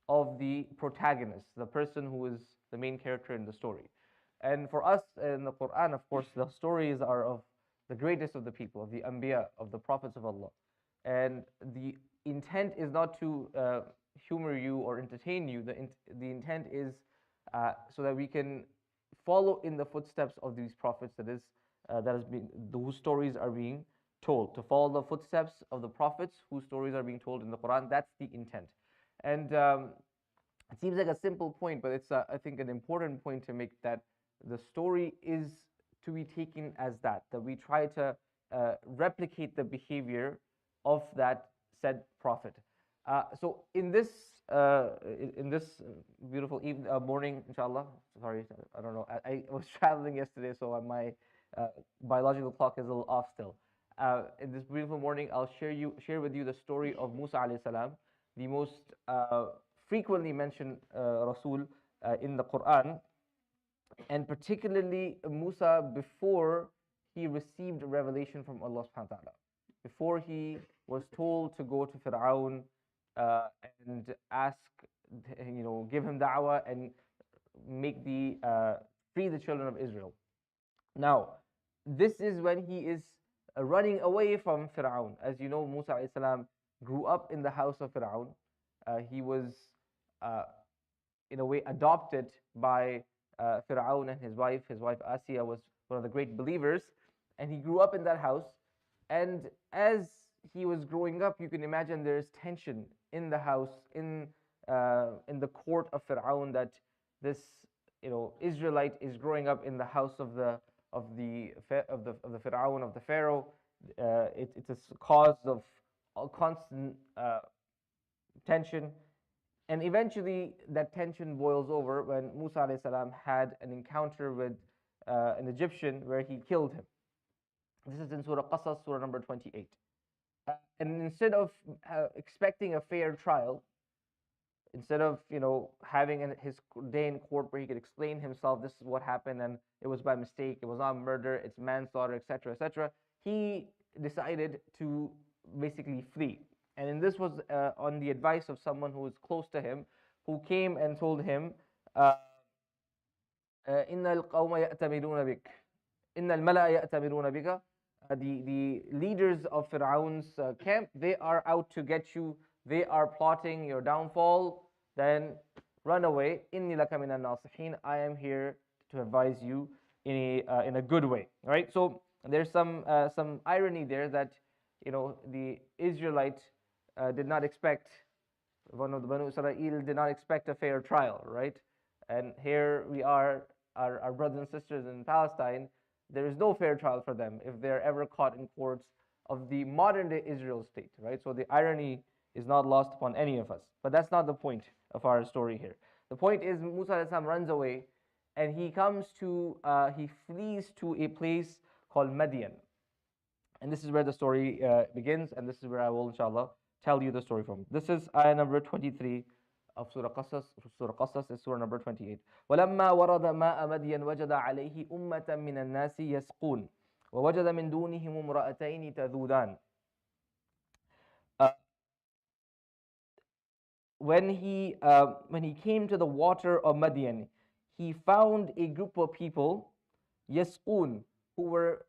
of the protagonist, the person who is the main character in the story. And for us in the Quran, of course, the stories are of the greatest of the people, of the Anbiya, of the prophets of Allah. And the intent is not to humor you or entertain you. The intent is so that we can follow in the footsteps of these prophets, whose stories are being told. To follow the footsteps of the prophets whose stories are being told in the Quran, that's the intent. And it seems like a simple point, but it's, I think, an important point to make, that the story is to be taken as that we try to replicate the behavior of that said prophet. So in this beautiful morning, inshallah. Sorry, I don't know. I was traveling yesterday, so my biological clock is a little off still. In this beautiful morning, I'll share with you the story of Musa alayhi salam, the most frequently mentioned Rasul in the Quran, and particularly Musa before he received revelation from Allah subhanahu wa ta'ala, before he was told to go to Fir'aun and ask, give him da'wah and make free the children of Israel. Now, this is when he is running away from Fir'aun. As you know, Musa alayhi salam grew up in the house of Fir'aun. He was, in a way, adopted by Fir'aun and his wife. His wife Asiya was one of the great believers, and he grew up in that house. And as he was growing up, you can imagine there's tension in the house, in the court of Fir'aun, that this Israelite is growing up in the house of the Fir'aun, of the Pharaoh. It's a cause of constant tension. And eventually that tension boils over when Musa alayhi salam had an encounter with an Egyptian where he killed him. This is in Surah AlQasas, Surah number 28. And instead of expecting a fair trial, instead of having his day in court where he could explain himself, this is what happened and it was by mistake, it was not murder, it's manslaughter, etc., etc., he decided to basically flee. And this was on the advice of someone who was close to him, who came and told him, "Inna al-qawma ya'tamiruna bik, inna al-mala'a ya'tamiruna bika." The leaders of Fir'aun's camp, they are out to get you. They are plotting your downfall. Then run away. Inni laka minan nasihin. I am here to advise you in a good way. Right? So there's some irony there that the Israelite did not expect, one of the Banu Israel did not expect a fair trial, right? And here we are, our brothers and sisters in Palestine, there is no fair trial for them if they're ever caught in courts of the modern day Israel state, right? So the irony is not lost upon any of us. But that's not the point of our story here. The point is Musa alayhi salam runs away and he flees to a place called Madian. And this is where the story begins, and this is where I will, inshallah, tell you the story from. This is ayah number 23 of Surah Qasas. Surah Qasas is surah number 28. وَلَمَّا وَرَدَ مَاءَ مَدْيَنَ وَجَدَ عَلَيْهِ أُمَّةً مِّنَ النَّاسِ يَسْقُونَ وَوَجَدَ مِن دُونِهِمُ امْرَأَتَيْنِ تَذُودَانِ. When he came to the water of Madian, he found a group of people, yasqun, who were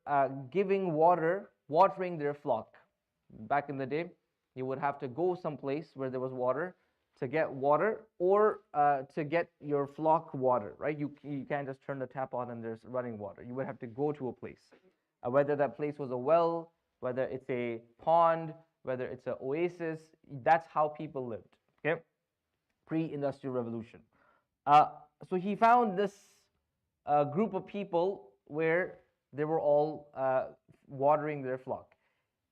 giving water, watering their flock. Back in the day, you would have to go someplace where there was water to get water, or to get your flock water, right? You can't just turn the tap on and there's running water. You would have to go to a place. Whether that place was a well, whether it's a pond, whether it's an oasis, that's how people lived, okay? Pre-industrial revolution. So he found this group of people where they were all watering their flock.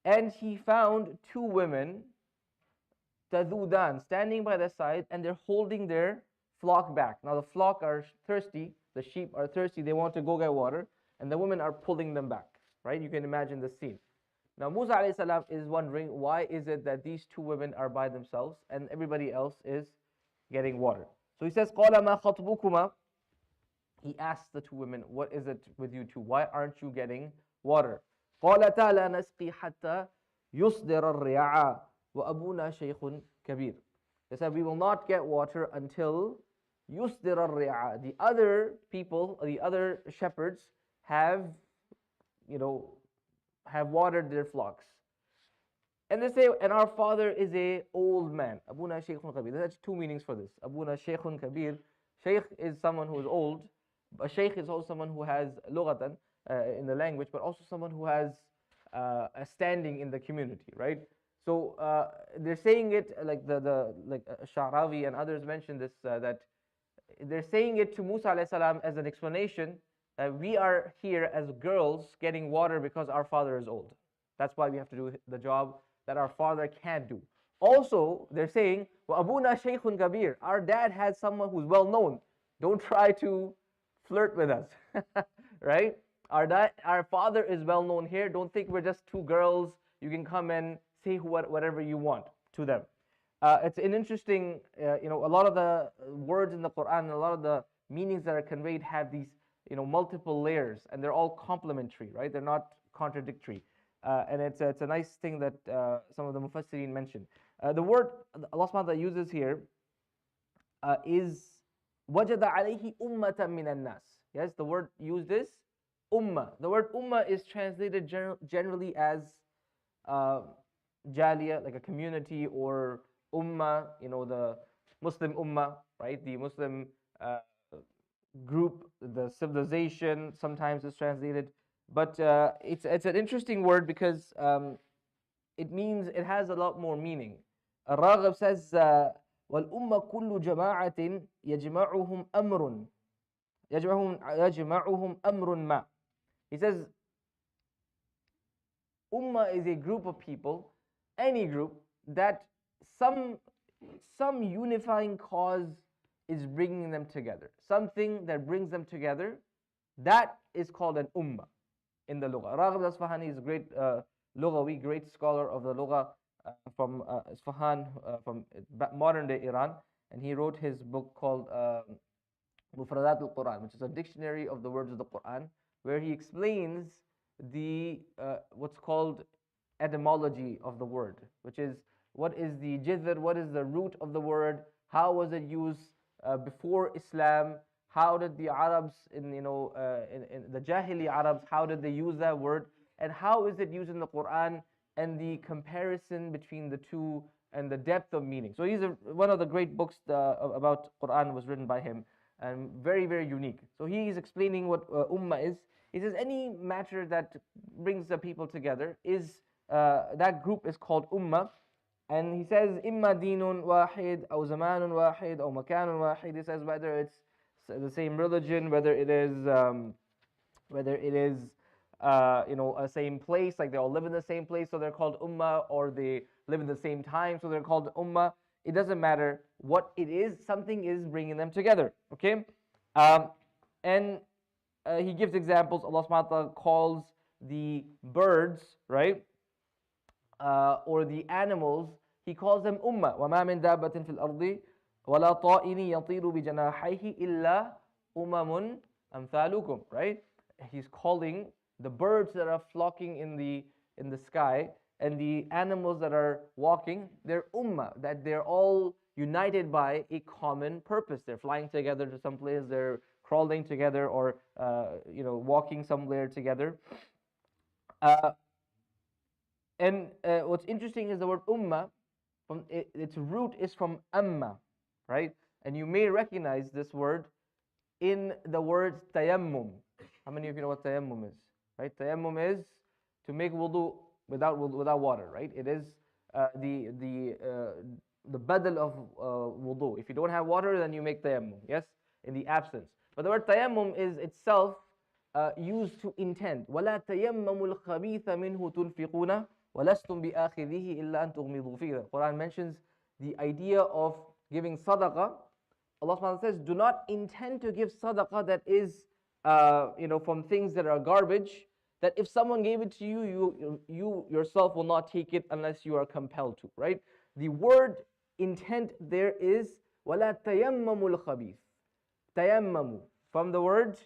And he found two women, tadudan, standing by the side, and they're holding their flock back. Now the flock are thirsty, the sheep are thirsty, they want to go get water, and the women are pulling them back, right? You can imagine the scene. Now Musa alayhi salam is wondering, why is it that these two women are by themselves and everybody else is getting water? So he says, قَالَ مَا خَطْبُكُمَا. He asks the two women, what is it with you two? Why aren't you getting water? قَالَتَا لَا نَسْقِي حَتَّى يُصْدِرَ الرِّعَاءَ وَأَبُونَا شَيْخٌ كَبِيرٌ. They said, we will not get water until yusdir al-ri'a. The other people, the other shepherds have, you know, have watered their flocks. And they say, and our father is a old man. Abuna Shaykhun Kabir. There's actually two meanings for this. Abuna Shaykhun Kabir. Shaykh is someone who is old. A shaykh is also someone who has lughatan in the language, but also someone who has a standing in the community, right? So they're saying it like Sha'rawi and others mentioned this that they're saying it to Musa alayhi salam as an explanation that we are here as girls getting water because our father is old. That's why we have to do the job that our father can't do. Also, they're saying, well, Abuna Shaykhun Kabir, our dad has someone who's well known. Don't try to flirt with us, right? Our father is well known here. Don't think we're just two girls. You can come and say whatever you want to them. It's an interesting, a lot of the words in the Quran, a lot of the meanings that are conveyed have these, multiple layers, and they're all complementary, right? They're not contradictory. And it's a nice thing that some of the Mufassirin mentioned. The word Allah subhanahu wa ta'ala uses here is وَجَدَ عَلَيْهِ أُمَّةً مِّنَ النَّاسِ. Yes, the word used is ummah. The word ummah is translated generally as jaliyah, like a community, or ummah, the Muslim ummah, right? The Muslim group, the civilization, sometimes is translated. But it's an interesting word because it has a lot more meaning. Raghib says, وَالْأُمَّةُ كُلُّ جَمَاعَةٍ يَجْمَعُهُمْ أَمْرٌ مَا. He says, ummah is a group of people, any group, that some unifying cause is bringing them together. Something that brings them together, that is called an ummah in the Lugha. Raghib al-Isfahani is a great Lughawi, great scholar of the Lugha from Isfahan, from modern day Iran, and he wrote his book called Mufradat al-Quran, which is a dictionary of the words of the Quran, where he explains the what's called etymology of the word, which is what is the jizr, what is the root of the word, how was it used before Islam, how did the Arabs in the Jahili Arabs, how did they use that word, and how is it used in the Quran, and the comparison between the two and the depth of meaning. So he's one of the great books about Quran was written by him, and very, very unique. So he's explaining what ummah is. He says any matter that brings the people together is that group is called ummah. And he says imma dinun wahid or zamanun wahid or makanun wahid. He says whether it's the same religion, whether it is a same place, like they all live in the same place, so they're called ummah, or they live in the same time, so they're called ummah. It doesn't matter what it is, something is bringing them together, okay? And he gives examples. Allah subhanahu wa ta'ala calls the birds, right, or the animals, he calls them ummah. وَمَا مِن دَابَّةٍ فِي الْأَرْضِ وَلَا طَائِرٍ يَطِيرُ بِجَنَاحَيْهِ إِلَّا أُمَمٌ أَمْثَالُكُمْ, right? He's calling the birds that are flocking in the sky and the animals that are walking, they're ummah, that they're all united by a common purpose. They're flying together to some place, they're crawling together, or walking somewhere together. And what's interesting is the word ummah, its root is from amma, right? And you may recognize this word in the word tayammum. How many of you know what tayammum is? Right? Tayammum is to make wudu without water, right? It is the badal of wudu. If you don't have water, then you make tayammum, yes? In the absence. But the word tayammum is itself used to intend. وَلَا تَيَمَّمُوا الْخَبِيثَ مِنْهُ تُنْفِقُونَ وَلَسْتُمْ بِآخِذِهِ إِلَّا أَن تُغْمِضُوا فِيهِ. The Quran mentions the idea of giving sadaqah. Allah subhanahu wa ta'ala says, do not intend to give sadaqah that is from things that are garbage, that if someone gave it to you, you yourself will not take it unless you are compelled to, right? The word intent there is وَلَا تَيَمَّمُوا الْخَبِيثِ. Tayammamu, from the word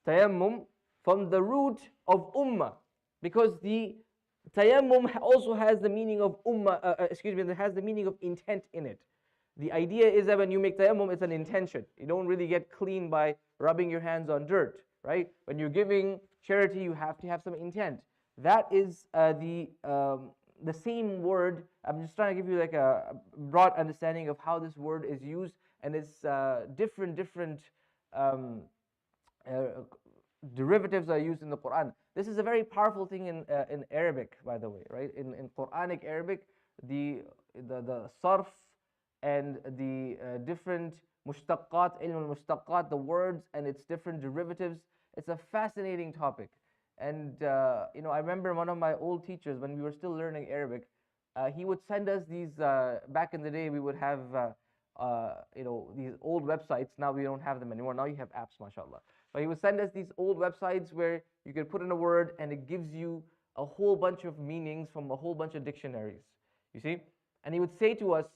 tayammum, from the root of ummah, because the tayammum also has the meaning of ummah, it has the meaning of intent in it. The idea is that when you make tayammum, it's an intention. You don't really get clean by rubbing your hands on dirt, right? When you're giving charity, you have to have some intent. That is the same word. I'm just trying to give you like a broad understanding of how this word is used, and it's different um, uh, derivatives are used in the Quran. This is a very powerful thing in Arabic, by the way, right? In Quranic Arabic, the sarf and the different mushtaqat, ilm al-mushtaqat, the words and its different derivatives. It's a fascinating topic. And I remember one of my old teachers when we were still learning Arabic. He would send us these. Back in the day, we would have these old websites. Now we don't have them anymore. Now you have apps, mashallah. But he would send us these old websites where you could put in a word and it gives you a whole bunch of meanings from a whole bunch of dictionaries. You see? And he would say to us,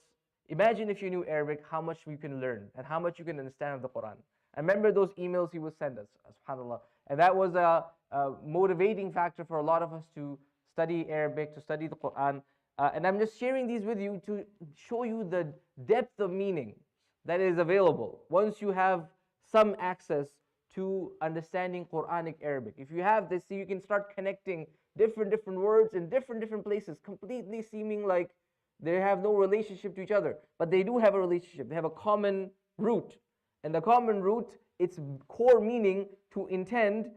imagine if you knew Arabic, how much we can learn and how much you can understand of the Quran. I remember those emails he would send us, subhanAllah. And that was a motivating factor for a lot of us to study Arabic, to study the Quran. And I'm just sharing these with you to show you the depth of meaning that is available once you have some access to understanding Quranic Arabic. If you have this, you can start connecting different words in different places, completely seeming like they have no relationship to each other. But they do have a relationship. They have a common root. And the common root, its core meaning to intend,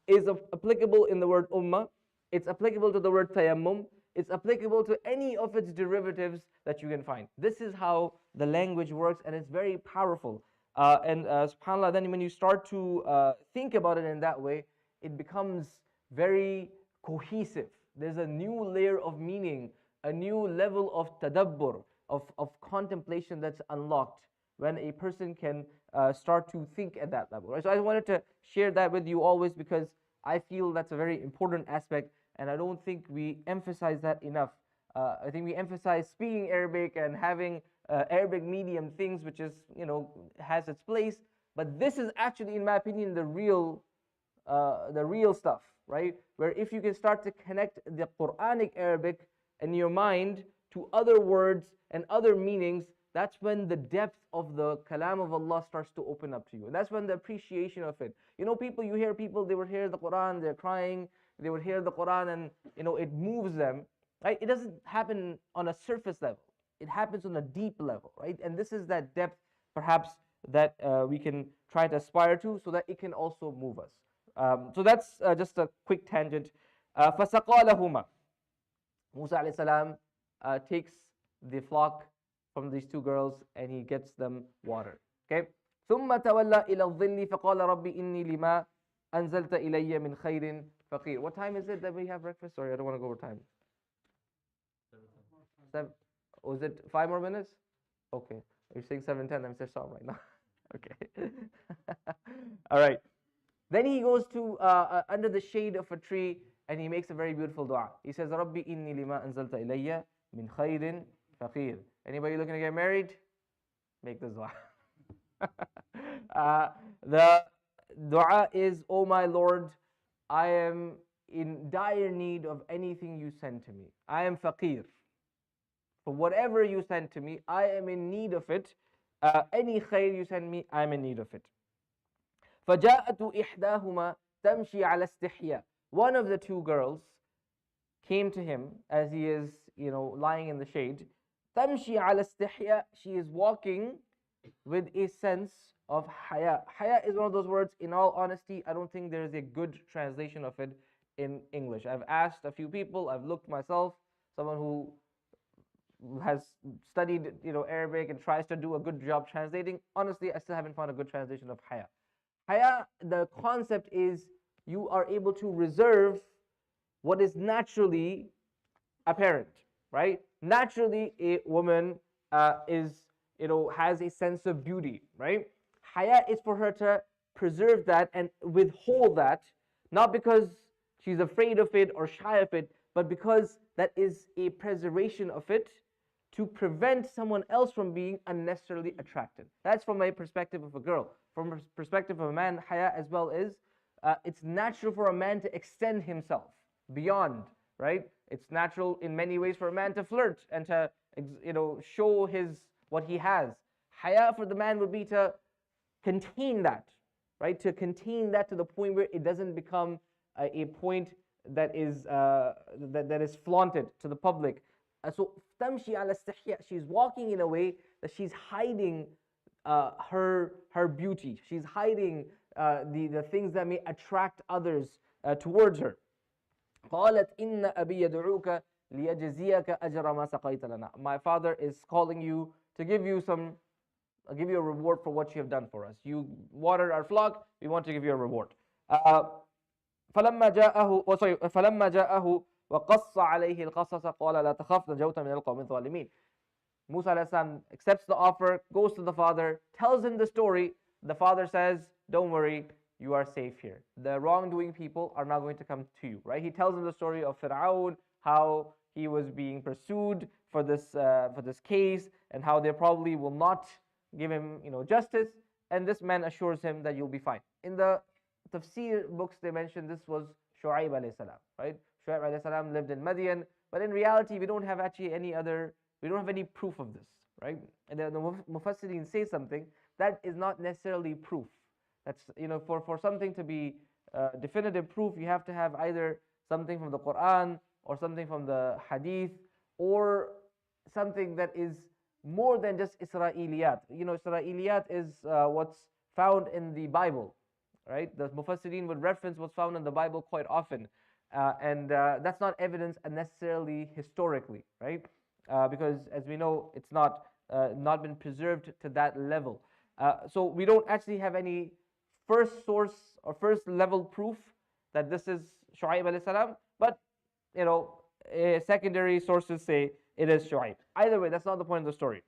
is applicable in the word ummah. It's applicable to the word tayammum. It's applicable to any of its derivatives that you can find. This is how the language works, and it's very powerful. SubhanAllah, then when you start to think about it in that way, it becomes very cohesive. There's a new layer of meaning, a new level of tadabbur, of contemplation that's unlocked when a person can start to think at that level. Right? So I wanted to share that with you always because I feel that's a very important aspect, and I don't think we emphasize that enough. I think we emphasize speaking Arabic and having Arabic medium things, which is, has its place. But this is actually, in my opinion, the real stuff, right? Where if you can start to connect the Quranic Arabic in your mind to other words and other meanings, that's when the depth of the kalam of Allah starts to open up to you. And that's when the appreciation of it. You hear people, they would hear the Quran, they're crying, they would hear the Quran and, it moves them, right? It doesn't happen on a surface level. It happens on a deep level, right? And this is that depth, perhaps, that we can try to aspire to so that it can also move us. So that's just a quick tangent. فَسَقَى لَهُمَا Musa alayhi salam takes the flock from these two girls and he gets them water. Okay. ثم تولى إلى الظل فقال رب إني لما أنزلت إلي من خير فقير. What time is it that we have breakfast? Sorry, I don't want to go over time. 7. Was it 5 more minutes? Okay. You're saying 7:10. I'm saying right now. Okay. All right. Then he goes to under the shade of a tree and he makes a very beautiful dua. He says, ربي إني لما أنزلت إلي من خير فقير. Anybody looking to get married? Make this dua. The dua is, oh my Lord, I am in dire need of anything you send to me. I am faqir. For whatever you send to me, I am in need of it. Any khair you send me, I am in need of it. فَجَاءَتُ إِحْدَاهُمَا تَمْشِي عَلَى اسْتِحْيَاءٍ. One of the two girls came to him as he is, lying in the shade. تَمْشِي عَلَى اسْتِحْيَاءٍ. She is walking with a sense of haya. Haya is one of those words, in all honesty, I don't think there is a good translation of it in English. I've asked a few people, I've looked myself, someone who has studied Arabic and tries to do a good job translating. Honestly, I still haven't found a good translation of haya. Haya, the concept is you are able to reserve what is naturally apparent, right? Naturally, a woman has a sense of beauty, right? Haya is for her to preserve that and withhold that, not because she's afraid of it or shy of it, but because that is a preservation of it to prevent someone else from being unnecessarily attracted. That's from a perspective of a girl. From a perspective of a man, haya as well is, it's natural for a man to extend himself beyond, right? It's natural in many ways for a man to flirt and to, show his what he has. Haya for the man would be to contain that, right? To contain that to the point where it doesn't become a point that is flaunted to the public. So tamshi ala istihya, she's walking in a way that she's hiding her beauty. She's hiding the things that may attract others towards her. قالت إن أبي يدعوك ليجزيك أجر ما سقيت لنا. My father is calling you to give you some, I'll give you a reward for what you have done for us. You watered our flock, we want to give you a reward. فلما جاءه وقص عليه القصص قال لا تخف نجوت من القوم الظالمين. Musa alayhi salam accepts the offer, goes to the father, tells him the story. The father says, don't worry, you are safe here. The wrongdoing people are not going to come to you, right? He tells him the story of Fir'aun, how he was being pursued for this case, and how they probably will not give him, justice. And this man assures him that you'll be fine. In the tafsir books, they mention this was Shu'aib alayhi salam, right? Shu'aib alayhi salam lived in Madian, but in reality, we don't have any proof of this, right? And the Mufassirin say something that is not necessarily proof. That's, for something to be definitive proof, you have to have either something from the Quran or something from the Hadith or something that is more than just Isra'iliyat. Isra'iliyat is what's found in the Bible, right? The Mufassirin would reference what's found in the Bible quite often. And that's not evidence necessarily historically, right? Because as we know, it's not been preserved to that level. So we don't actually have any first source or first level proof that this is Shu'aib alayhi salam, but secondary sources say it is Shu'aib. Either way, that's not the point of the story.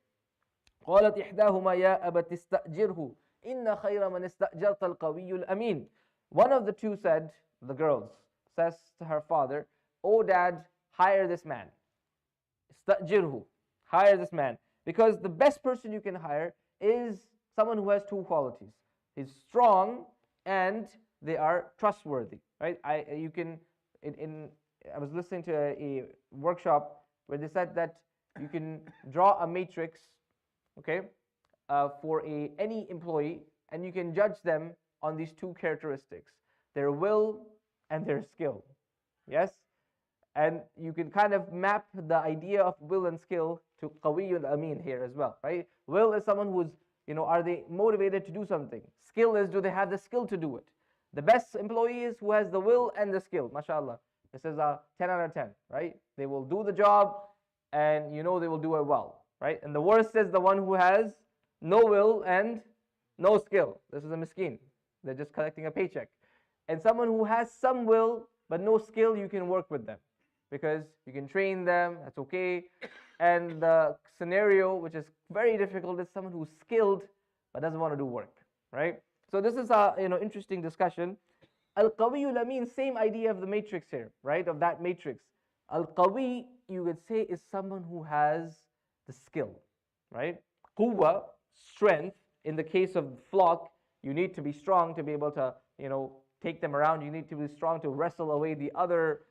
قالت إحداهما يا أبت استأجره إن خير من استأجرت القوي الأمين. One of the two said, the girls, says to her father, "Oh dad, hire this man. Ista'jirhu, hire this man, because the best person you can hire is someone who has two qualities. He's strong and they are trustworthy." Right? I was listening to a workshop where they said that you can draw a matrix, okay, for any employee, and you can judge them on these two characteristics: their will and their skill. Yes? And you can kind of map the idea of will and skill to Qawiyul Amin here as well, right? Will is someone who's, are they motivated to do something? Skill is, do they have the skill to do it? The best employee is who has the will and the skill, mashallah. This is a 10 out of 10, right? They will do the job and they will do it well, right? And the worst is the one who has no will and no skill. This is a miskin. They're just collecting a paycheck. And someone who has some will but no skill, you can work with them, because you can train them, that's okay. And the scenario, which is very difficult, is someone who's skilled but doesn't want to do work, right? So this is a interesting discussion. Al-Qawiyul Amin, same idea of the matrix here, right? Of that matrix. Al-Qawi, you would say, is someone who has the skill, right? Quwwa, strength. In the case of flock, you need to be strong to be able to, take them around. You need to be strong to wrestle away the other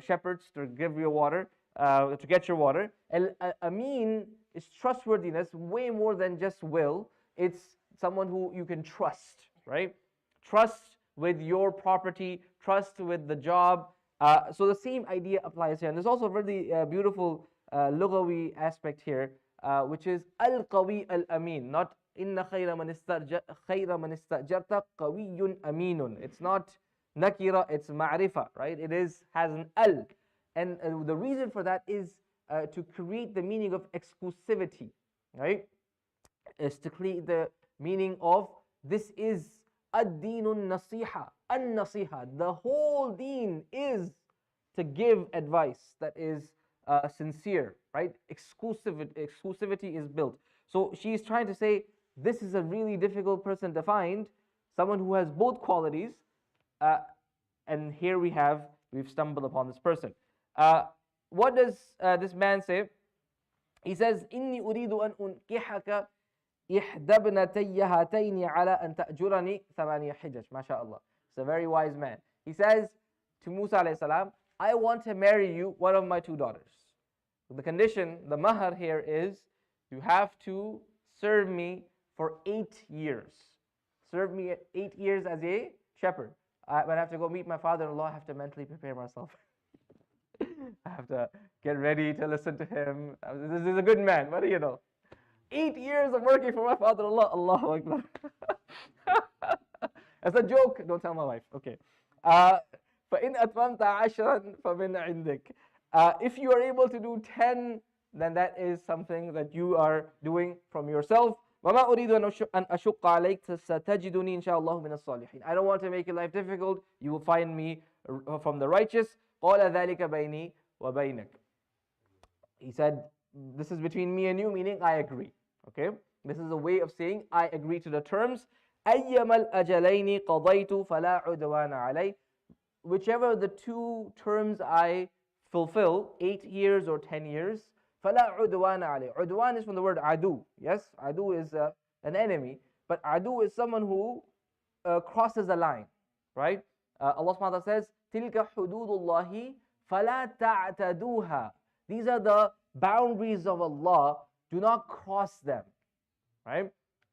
shepherds to give you water, to get your water. Al-Amin is trustworthiness, way more than just will. It's someone who you can trust, right? Trust with your property, trust with the job. So the same idea applies here. And there's also a really beautiful lughawi aspect here, which is al-qawi al-amin, not inna khayra man istajarta qawiyyun aminun. It's not nakira, it's ma'rifa, right? It has an al. And the reason for that is to create the meaning of exclusivity, right? Is to create the meaning of this is ad-deenun nasiha, an-nasiha. The whole deen is to give advice that is sincere, right? Exclusivity is built. So she's trying to say this is a really difficult person to find, someone who has both qualities, and here we've stumbled upon this person. What does this man say? He says, "Inni uridu an unkihaka ihda ibnatayya hatayni ala an ta'jurani thamaniya hijaj." MashaAllah. It's a very wise man. He says to Musa alayhi salam, "I want to marry you one of my two daughters." The condition, the mahar here is, You have to serve me for 8 years. Serve me 8 years as a shepherd. When I have to go meet my father-in-law, I have to mentally prepare myself. I have to get ready to listen to him. This is a good man. What do you know? 8 years of working for my father-in-law. Allahu Akbar. It's a joke. Don't tell my wife. Okay. فَإِنْ أَتْمَمْتَ عَشْرًا فَمِنْ عِنْدِكَ. If you are able to do 10, then that is something that you are doing from yourself. وَمَا أُرِيدُ أَنْ أَشُقَّ عَلَيْكَ سَتَجِدُنِي إِنْ شَاءَ اللَّهُ مِنَ الصَّالِحِينَ. I don't want to make your life difficult. You will find me from the righteous. قَالَ ذَلِكَ بَيْنِي وَبَيْنَكَ. He said, this is between me and you, meaning I agree. Okay? This is a way of saying I agree to the terms. أَيَّمَا الْأَجَلَيْنِ قَضَيْتُ فَلَا عُدْوَانَ عَلَيْهِ. Whichever the two terms I fulfill, 8 years or 10 years, فَلَا عُدْوَانَ عَلَيْهِ. Udwan is from the word adu. Yes, adu is an enemy, but adu is someone who crosses a line, right? Allah subhanahu wa ta'ala says, تِلْكَ حُدُودُ اللَّهِ فَلَا تَعْتَدُوهَا. These are the boundaries of Allah. Do not cross them, right?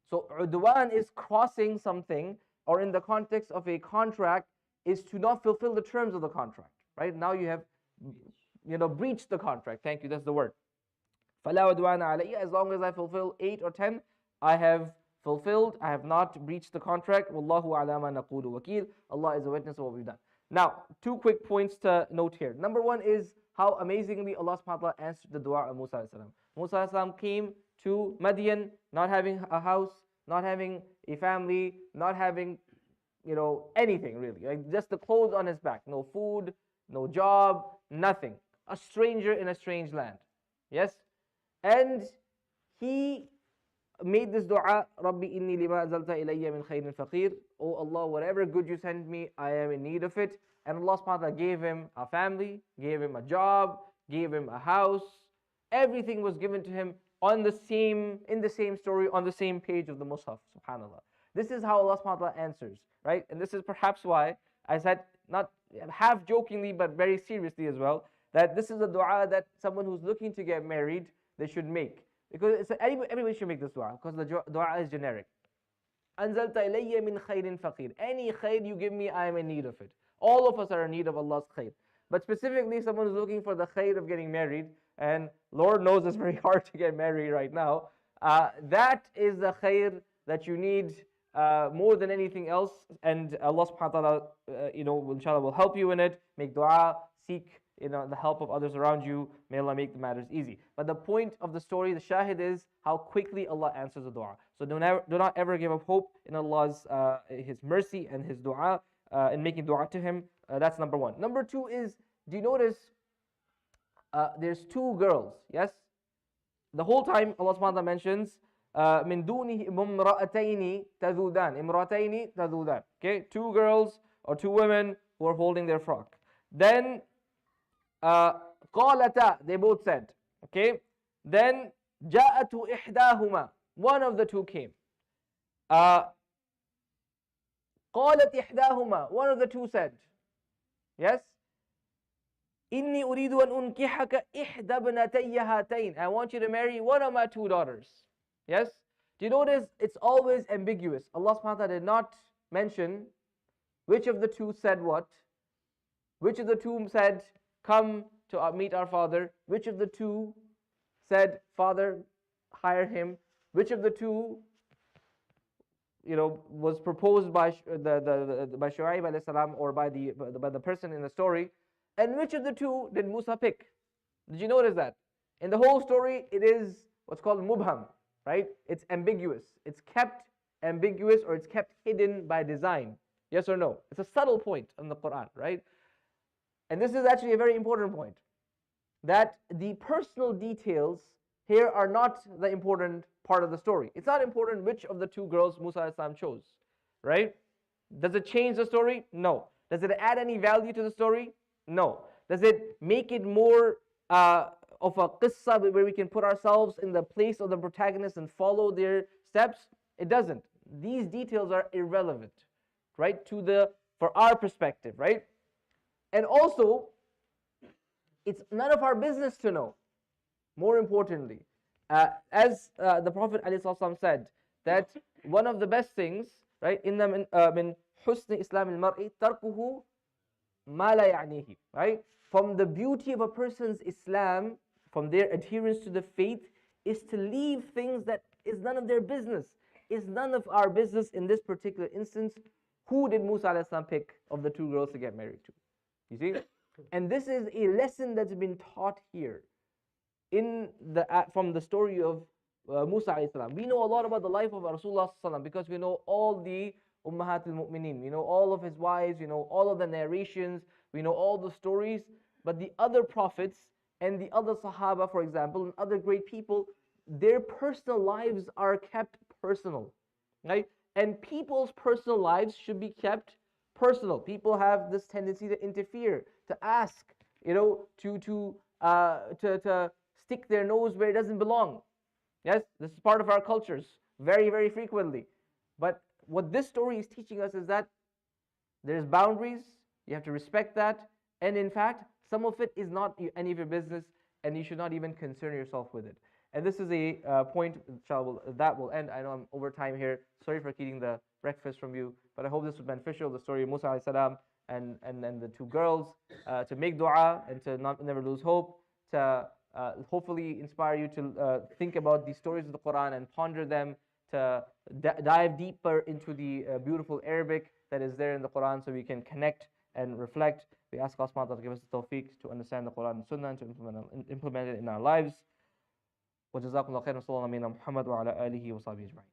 So udwan is crossing something, or in the context of a contract, is to not fulfill the terms of the contract, right? Now you have, breached the contract. Thank you, that's the word. فَلَا عُدْوَانَ عَلَيَّ. As long as I fulfill 8 or 10, I have fulfilled, I have not breached the contract. وَاللَّهُ عَلَى مَا نَقُولُ وَكِيلٌ. Allah is a witness of what we've done. Now, 2 quick points to note here. Number 1 is how amazingly Allah subhanahu wa ta'ala answered the dua of Musa alayhi salam. Musa alayhi salam came to Madian, not having a house, not having a family, not having anything really, like just the clothes on his back, no food, no job, nothing. A stranger in a strange land. Yes? And he made this dua, Rabbi inni lima anzalta ilayya min khairin faqir. Oh Allah, whatever good you send me, I am in need of it. And Allah subhanahu wa ta'ala gave him a family, gave him a job, gave him a house. Everything was given to him in the same story, on the same page of the Mus'haf, subhanAllah. This is how Allah subhanahu wa ta'ala answers, right? And this is perhaps why I said, not half jokingly, but very seriously as well, that this is a dua that someone who's looking to get married, they should make. Because everybody should make this dua, because the dua is generic. أَنزَلْتَ إِلَيَّ مِنْ خَيْرٍ فَقِيرٍ. Any khair you give me, I am in need of it. All of us are in need of Allah's khair. But specifically, someone who's looking for the khair of getting married, and Lord knows it's very hard to get married right now, that is the khair that you need more than anything else. And Allah subhanahu wa ta'ala, inshallah, will help you in it. Make dua, seek the help of others around you. May Allah make the matters easy. But the point of the story, the shahid, is how quickly Allah answers the dua. So do not ever give up hope in Allah's His mercy and His dua, in making dua to Him. That's number 1. Number 2 is, do you notice there's 2 girls, yes? The whole time Allah subhanahu wa ta'ala mentions min dunihi imra'ataini tadhudan. Imra'ataini tadhudan. Okay, 2 girls or 2 women who are holding their frock. Then qalata, they both said. Okay, then ja'atu ihdahuma, one of the 2 came. Qalat ihdahuma, one of the 2 said, yes, inni uridu an unkihaka ihda ibnatayya hatayn. I want you to marry one of my 2 daughters. Yes? Do you notice it's always ambiguous? Allah subhanahu wa ta'ala did not mention which of the 2 said what, which of the 2 said, come to meet our father, which of the 2 said, father, hire him, which of the 2 was proposed by by Shu'aib alayhi salam, or by the person in the story, and which of the 2 did Musa pick? Did you notice that? In the whole story, it is what's called mubham, right? It's ambiguous. It's kept ambiguous, or it's kept hidden by design. Yes or no? It's a subtle point in the Quran, right? And this is actually a very important point, that the personal details here are not the important part of the story. It's not important which of the 2 girls Musa alayhi salam chose, right? Does it change the story? No. Does it add any value to the story? No. Does it make it more of a qissa where we can put ourselves in the place of the protagonist and follow their steps? It doesn't. These details are irrelevant, right? For our perspective, right? And also, it's none of our business to know. More importantly, As the Prophet ﷺ said, that one of the best things, right, min husni Islam al-mar'i tarkuhu ma la ya'nihi, right? From the beauty of a person's Islam, from their adherence to the faith, is to leave things that is none of their business. Is none of our business in this particular instance. Who did Musa alayhi salam pick of the two girls to get married to? You see? And this is a lesson that's been taught here in the from the story of Musa alayhi salam. We know a lot about the life of Rasulullah sallam because we know all the Ummahat al-Mu'mineen. We know all of his wives, we know all of the narrations, we know all the stories. But the other prophets and the other Sahaba, for example, and other great people, their personal lives are kept personal, right? And people's personal lives should be kept personal. People have this tendency to interfere, to ask, to stick their nose where it doesn't belong. Yes, this is part of our cultures very, very frequently. But what this story is teaching us is that there's boundaries, you have to respect that, and in fact, some of it is not any of your business, and you should not even concern yourself with it. And this is a point, inshallah, that will end. I know I'm over time here. Sorry for keeping the breakfast from you, but I hope this was beneficial. The story of Musa alayhi salam and the two girls, to make dua and to never lose hope, to hopefully inspire you to think about these stories of the Quran and ponder them, to dive deeper into the beautiful Arabic that is there in the Quran so we can connect and reflect. We ask Allah subhanahu wa ta'ala to give us the tawfiq to understand the Quran and Sunnah and to implement it in our lives. وجزاكم الله خيرا. صلى الله على محمد وعلى آله وصحبه أجمعين.